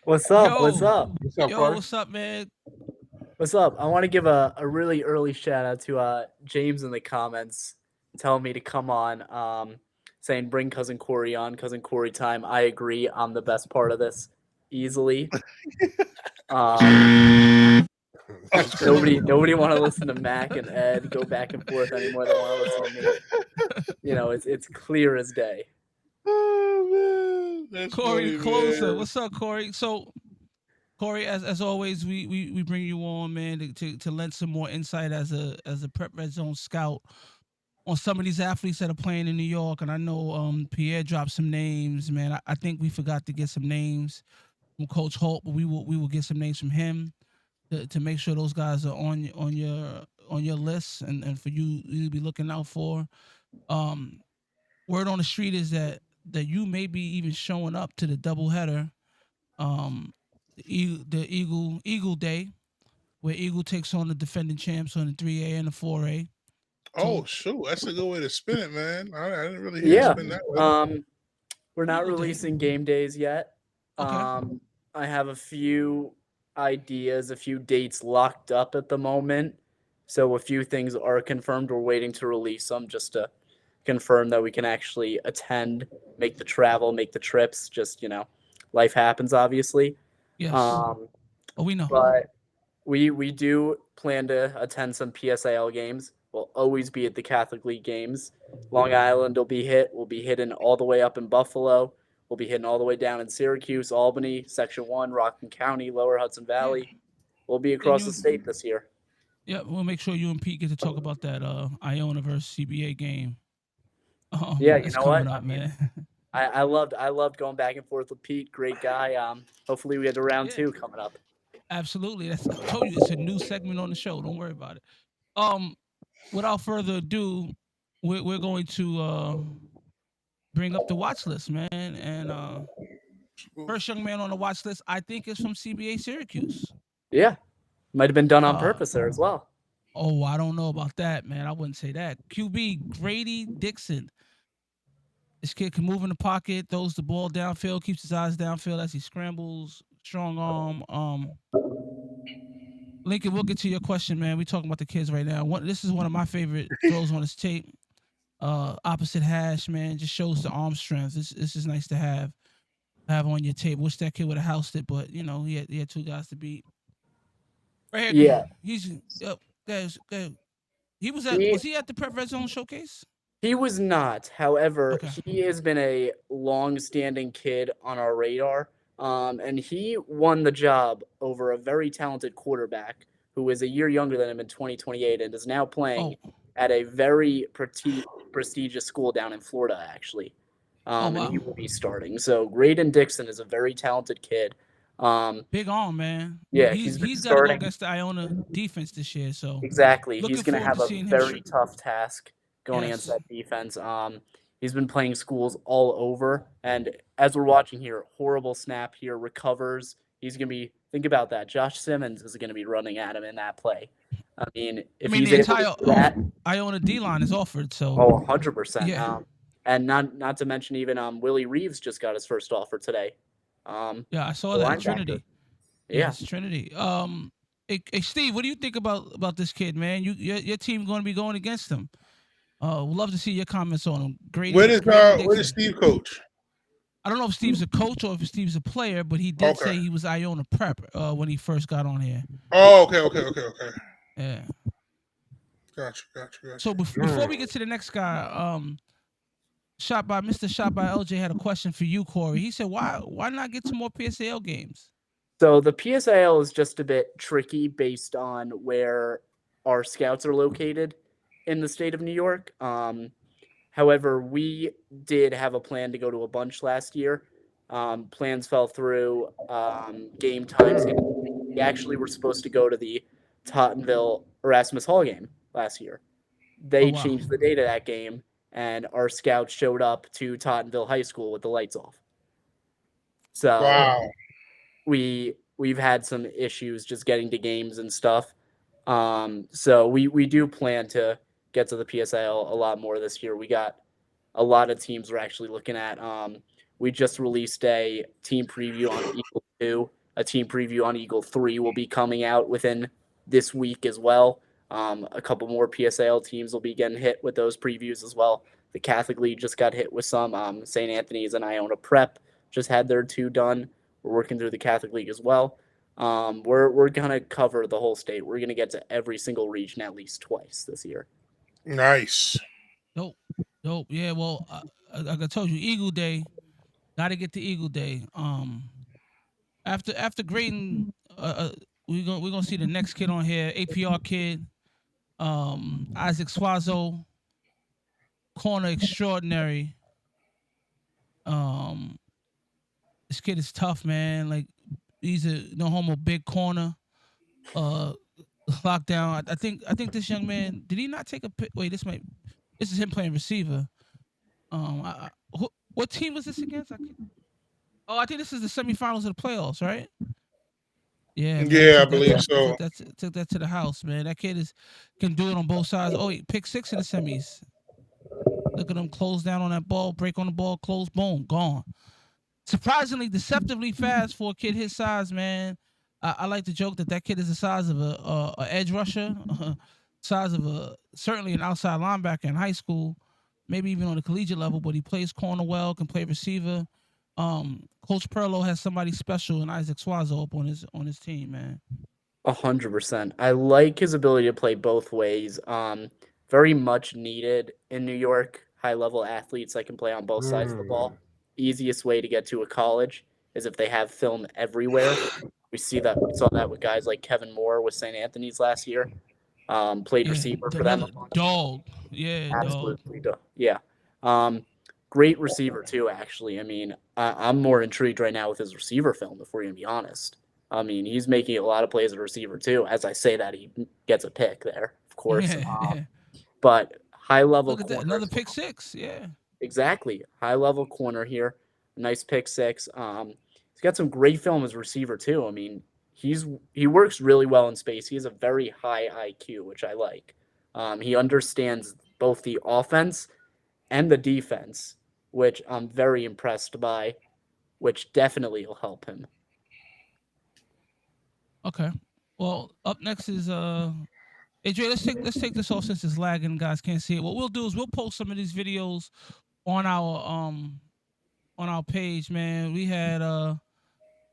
What's up? What's Yo, up? What's up, yo, Corey? what's up, man? What's up? I want to give a really early shout out to James in the comments telling me to come on, saying bring cousin Corey on, cousin Corey time. I agree. I'm the best part of this, easily. Um, That's crazy. nobody want to listen to Mac and Ed go back and forth anymore. They want to listen to me. You know, it's clear as day. Oh man, that's Corey funny, Closer. man. What's up, Corey? So, Corey, as always, we bring you on, man, to lend some more insight as a prep red zone scout on some of these athletes that are playing in New York. And I know Pierre dropped some names, man. I think we forgot to get some names from Coach Holt, but we will get some names from him to make sure those guys are on your list and for you to be looking out for. Um, Word on the street is that you may be even showing up to the doubleheader, the Eagle Day, where Eagle takes on the defending champs on the 3A and the 4A. Oh So shoot, that's a good way to spin it, man. I didn't really hear it Yeah. spin that way. We're not Eagle Day, releasing game days yet. okay. I have a few ideas, a few dates locked up at the moment. So a few things are confirmed. We're waiting to release them just to confirm that we can actually attend, make the travel, make the trips. Just, life happens, obviously. Yes. Um, Oh, we know. but we do plan to attend some PSAL games. We'll always be at the Catholic League games. Long Island will be hit. We'll be hitting all the way up in Buffalo. We'll be hitting all the way down in Syracuse, Albany, Section 1, Rockland County, Lower Hudson Yeah. Valley. We'll be And across the you, state this year. yeah, we'll make sure you and Pete get to talk about that Iona versus CBA game. Yeah, you That's know coming what? I up, mean, man. I loved going back and forth with Pete. Great guy. Hopefully we had a round Yeah, two coming up. absolutely. I told you it's a new segment on the show. Don't worry about it. Um, Without further ado, we're going to bring up the watch list, man. And first young man on the watch list, I think, is from CBA Syracuse. Yeah, might have been done on Uh, purpose there as well. oh, I don't know about that, man. I wouldn't say that. QB Grady Dixon. This kid can move in the pocket, throws the ball downfield, keeps his eyes downfield as he scrambles. Strong arm. Lincoln, we'll get to your question, man. We talking about the kids right now. This is one of my favorite throws on his tape. Opposite hash, man, just shows the arm strength. This is nice to have on your tape. Wish that kid would have housed it, but he had two guys to beat. Right here, Yeah, he's guys. He he was he at the Prep Red Zone showcase? He was not. However, Okay. he has been a long-standing kid on our radar, and he won the job over a very talented quarterback who is a year younger than him in 2028 and is now playing Oh, at a very prestigious school down in Florida, actually. oh And wow. he will be starting. So Graydon Dixon is a very talented kid. Big arm, man. Yeah, He's he's been he's got to go starting. against the Iona defense this year, so Exactly. He's looking going to forward have to a seeing him. very tough task going against Yes. that defense. He's been playing schools all over. And as we're watching here, horrible snap here, recovers. He's going to be, think about that. Josh Simmons is going to be running at him in that play. I mean, I if mean, he's the able to entire do that, Iona D line is offered, so oh, 100%. yeah, And not to mention even Willie Reeves just got his first offer today. yeah. I saw The that linebacker. Trinity. Yeah. Yes, Trinity. Hey, Steve, what do you think about this kid, man? Your team going to be going against him. We'd love to see your comments on him. Grady Where does Dixon. Steve coach? I don't know if Steve's a coach or if Steve's a player, but he did Okay. say he was Iona prep when he first got on here. Oh, okay. Yeah. Gotcha. So before we get to the next guy, Shot by LJ had a question for you, Corey. He said, "Why not get some more PSAL games?" So the PSAL is just a bit tricky based on where our scouts are located in the state of New York. However, we did have a plan to go to a bunch last year. Plans fell through. Game times. We actually were supposed to go to the Tottenville Erasmus Hall game last year. Oh They wow. changed the date of that game, and our scouts showed up to Tottenville High School with the lights off. So Wow. we've had some issues just getting to games and stuff. So we do plan to get to the PSL a lot more this year. We got a lot of teams we're actually looking at. We just released a team preview on Eagle 2. a team preview on Eagle 3 will be coming out within this week as well. A couple more PSAL teams will be getting hit with those previews as well. The Catholic League just got hit with some. St. Anthony's and Iona Prep just had their 2 done. We're working through the Catholic League as well. We're gonna cover the whole state. We're gonna get to every single region at least twice this year. Nice. Dope. Yeah. Well, like I told you, Eagle Day. Got to get to Eagle Day. After grading, we're gonna see the next kid on here, APR kid, Isaac Swazo, corner extraordinary. This kid is tough, man. Like he's a no homo big corner. Lockdown. I think this young man, did he not take a wait? This is him playing receiver. What team was this against? I think this is the semifinals of the playoffs, right? Yeah, man, Yeah, I believe so. Took that to the house, man. That kid can do it on both sides. Oh, he pick 6 in the semis. Look at him close down on that ball, break on the ball, close, boom, gone. Surprisingly, deceptively fast for a kid his size, man. I like to joke that kid is the size of a edge rusher, size of certainly an outside linebacker in high school, maybe even on the collegiate level. But he plays corner well, can play receiver. Coach Perlo has somebody special in Isaac Swazo up on his team, man. 100%. I like his ability to play both ways. Very much needed in New York. High-level athletes that can play on both sides of the ball. Easiest way to get to a college is if they have film everywhere. We saw that with guys like Kevin Moore with St. Anthony's last year. Played receiver for them. Dog. Yeah, absolutely. Dog. Yeah. Great receiver too, actually. I mean, I'm more intrigued right now with his receiver film, if we're going to be honest. I mean, he's making a lot of plays as a receiver too. As I say that, he gets a pick there, of course. Yeah. But high-level Look at that, another pick 6. Yeah. Exactly. High-level corner here. Nice pick 6. He's got some great film as receiver too. I mean, he works really well in space. He has a very high IQ, which I like. He understands both the offense and the defense, which I'm very impressed by, which definitely will help him. Okay. Well, up next is Adrian, let's take this off since it's lagging, guys can't see it. What we'll do is we'll post some of these videos on our page, man. We had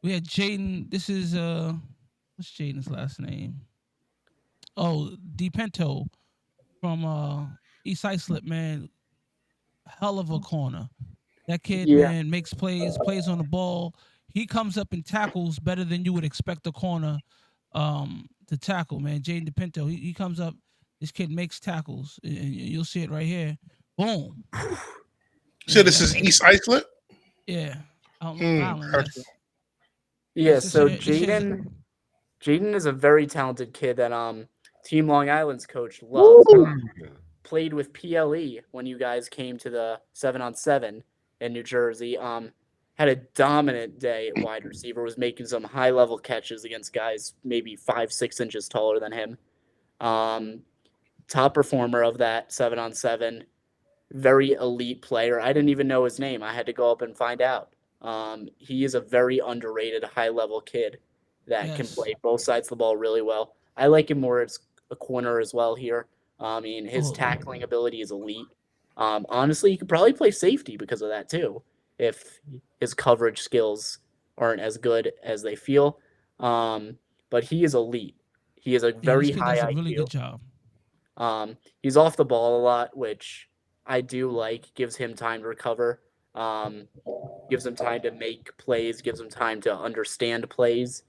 Jaden. This is what's Jaden's last name? Oh, DePinto from East Islip, man. Hell of a corner. That kid, man, makes plays on the ball. He comes up and tackles better than you would expect a corner to tackle, man. Jaden DePinto, he comes up. This kid makes tackles, and you'll see it right here. Boom. So this is East Islip? Yeah. Island, yeah, so Jaden is a very talented kid that Team Long Island's coach loves. Played with PLE when you guys came to the 7-on-7 in New Jersey. Had a dominant day at wide receiver, was making some high-level catches against guys maybe 5-6 inches taller than him. Top performer of that 7-on-7. Very elite player. I didn't even know his name. I had to go up and find out. He is a very underrated high-level kid that can play both sides of the ball really well. I like him more as a corner as well here. I mean, his tackling ability is elite. Honestly, he could probably play safety because of that too, if his coverage skills aren't as good as they feel. But he is elite. He is a very high IQ. Really good job. He's off the ball a lot, which I do like. Gives him time to recover. Gives him time to make plays. Gives him time to understand plays.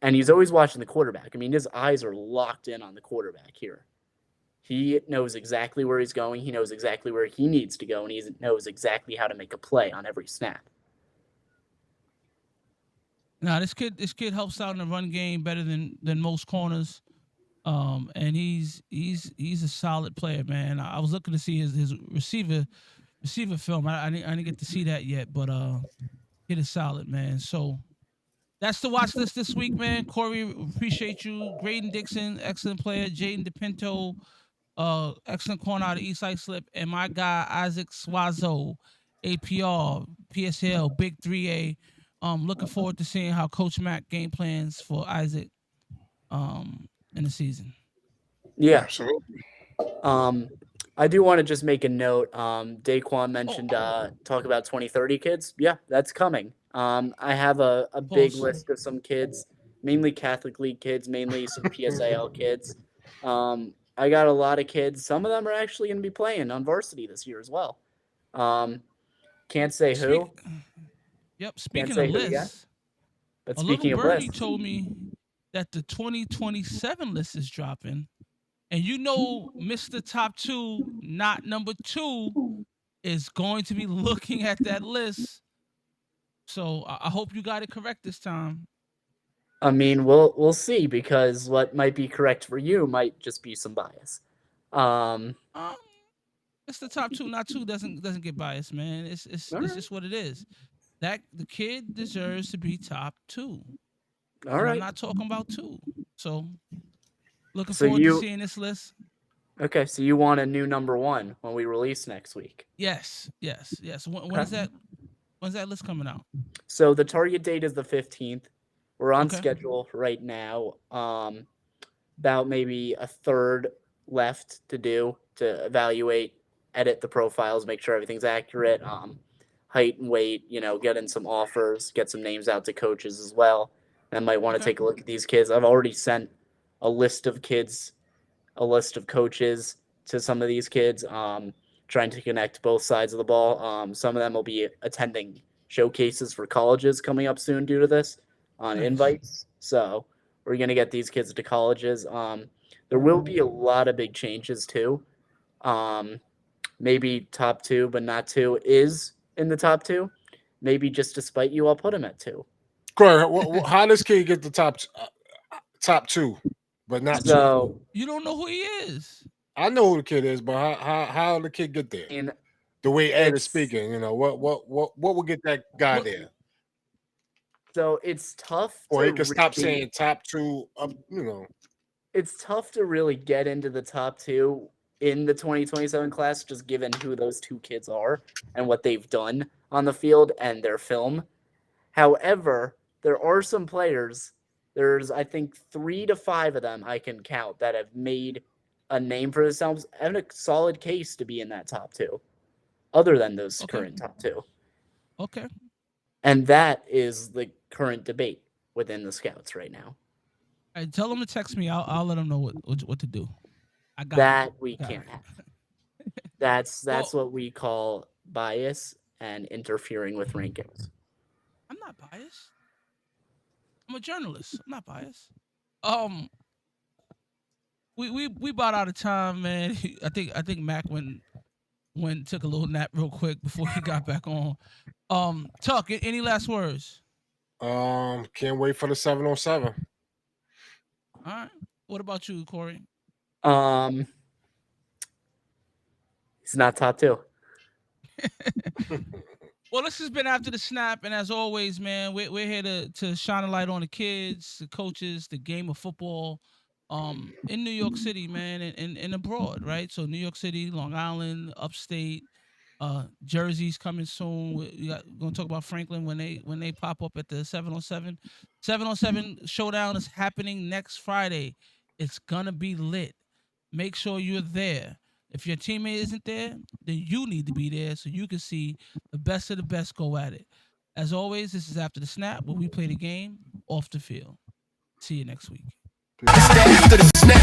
And he's always watching the quarterback. I mean, his eyes are locked in on the quarterback here. He knows exactly where he's going. He knows exactly where he needs to go, and he knows exactly how to make a play on every snap. Now, this kid helps out in the run game better than most corners. And he's a solid player, man. I was looking to see his receiver film. I didn't get to see that yet, but kid is solid, man. So that's the watch list this week, man. Corey, appreciate you. Graydon Dixon, excellent player. Jaden DePinto, excellent corner out of East Islip. And my guy, Isaac Swazo, APR, PSL, Big 3A. Looking forward to seeing how Coach Mack game plans for Isaac in the season. Yeah. Absolutely. I do want to just make a note. Daquan mentioned talk about 2030 kids. Yeah, that's coming. I have a big Pause. list of some kids, mainly Catholic League kids, mainly some PSAL kids. I got a lot of kids. Some of them are actually going to be playing on varsity this year as well. Can't say who. Yep. Speaking say of who yet. lists, But a little speaking of birdie lists, told me that the 2027 list is dropping. And you know, Mr. Top 2, not number 2, is going to be looking at that list. So I hope you got it correct this time. I mean, we'll see, because what might be correct for you might just be some bias. Mr. Top 2, not 2 doesn't get biased, man. It's All right. just what it is. That the kid deserves to be top 2. All And right. I'm not talking about 2. So looking So forward you- to seeing this list. Okay, so you want a new number 1 when we release next week. Yes. When Okay. is that? When's that list coming out? So the target date is the 15th. We're on Okay. schedule right now. About maybe a third left to do to evaluate, edit the profiles, make sure everything's accurate. Height and weight, get in some offers, get some names out to coaches as well. I might want to Okay. take a look at these kids. I've already sent a list of kids, a list of coaches to some of these kids, trying to connect both sides of the ball. Some of them will be attending showcases for colleges coming up soon due to this on Nice. invites. So we're going to get these kids to colleges. There will be a lot of big changes too. Maybe top 2, but not 2 is in the top 2. Maybe just to spite you, I'll put him at 2. Corey, how does kid get the top 2, but not 2? So You don't know who he is. I know who the kid is, but how the kid get there? in The way Ed it's- is speaking, what would get that guy What- there? So it's tough. Or he to can stop really- saying top 2 up, It's tough to really get into the top 2 in the 2027 class, just given who those 2 kids are and what they've done on the field and their film. However, there are some players. There's, I think, 3 to 5 of them I can count that have made a name for themselves and a solid case to be in that top 2, other than those Okay. current top 2. Okay. And that is the current debate within the scouts right now. All right, tell him to text me. I'll let him know what to do. I got it. That we Got can't it. have. That's Well- what we call bias and interfering with rankings. I'm not biased. I'm a journalist. I'm not biased. We about out of time, man. I think Mac went took a little nap real quick before he got back on. Tuck, any last words? Can't wait for the 707. All right. What about you, Corey? He's not top 2. Well, this has been After the Snap, and as always, man, we're here to shine a light on the kids, the coaches, the game of football, in New York City, man, and abroad, right? So New York City, Long Island, upstate, Jersey's coming soon. We're gonna talk about Franklin when they pop up at the 707. 707 showdown is happening next Friday. It's gonna be lit. Make sure you're there. If your teammate isn't there, then you need to be there so you can see the best of the best go at it. As always, this is After the Snap, where we play the game off the field. See you next week. After the snap.